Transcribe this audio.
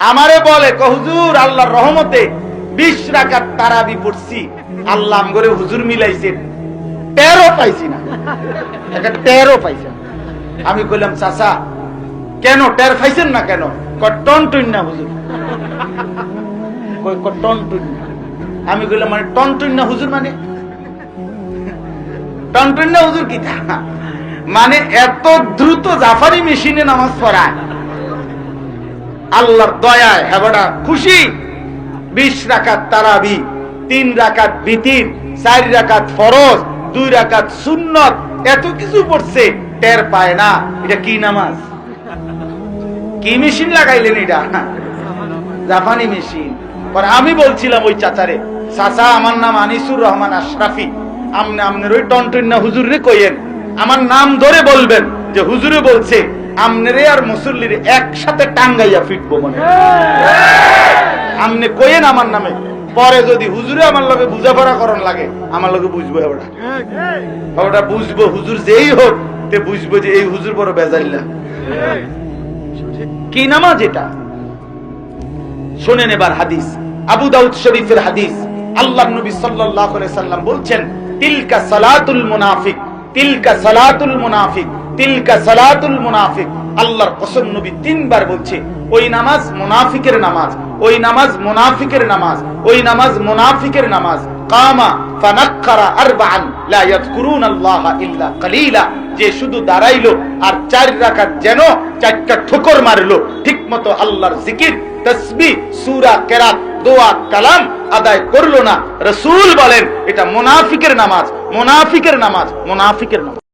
আমারে বলে হুজুর আল্লাহর রহমতে 20 রাকাত তারাবি পড়ছি, আল্লাহ আমগরে হুজুর মিলাইছেন, 13 পাইছি না, একটা 13 পাইছেন। আমি কইলাম চাচা কেন 13 পাইছেন না কেন? টনটুন না হুজুর, টনটুন। আমি কইলাম মানে টনটুন না হুজুর মানে? টনটুন না হুজুর কি? মানে এত দ্রুত জাফারি মেশিনে নামাজ পড়ায়, আল্লাহর দয়ায় হেবাটা খুশি। 20 রাকাত তারাবি, 3 রাকাত বিতির, 4 রাকাত ফরজ, 2 রাকাত সুন্নত, এত কিছু পড়ছে, টের পায় না। এটা কি নামাজ? কি মেশিন লাগাইলেন এটা? জাপানি মেশিন। পরে আমি বলছিলাম ওই চাচারে, চাচা আমার নাম আনিসুর রহমান আশরাফি, আমনে আমনের ওই টনটন্না হুজুরে কইেন, আমার নাম ধরে বলবেন যে হুজুরে বলছে আমনেরে আর মুসল্লির একসাথে টাঙ্গাইয়া ফিটবো, মানে আমনে কইেন আমার নামে। পরে যদি হুজুরে আমার লগে বুঝাপড়া করন লাগে, আমার লগে বুঝবো, ওটা বুঝবো, হুজুর যেই হোক তে বুঝবো যে এই হুজুর বড় বেজাইল্লা। কি নামাজ এটা? শুনেন এবার হাদিস, আবু দাউদ শরীফের হাদিস। আল্লাহর নবী সাল্লাল্লাহু আলাইহি সাল্লাম বলছেন, তিলকা সালাতুল মুনাফিক, তিলকা সালাতুল মুনাফিক, তিলকা সালাতুল মুনাফিক। আল্লাহর কসম নবী 3 বার বলছে, ওই নামাজ মুনাফিকের নামাজ, ওই নামাজ মুনাফিকের নামাজ, ওই নামাজ মুনাফিকের নামাজ। কামা ফানাক্কারা আরবাআন লা ইয়াযকুরুনাল্লাহা ইল্লা কালিলা, যে শুধু দাঁড়াইলো আর 4 রাকাত যেন 4টা ঠোকর মারলো, ঠিকমতো আল্লাহর জিকির, তাসবিহ, সূরা, কিরাত, দোয়া, কালাম আদায় করলো না। রাসূল বলেন এটা মুনাফিকের নামাজ, মুনাফিকের নামাজ, মুনাফিকের নামাজ।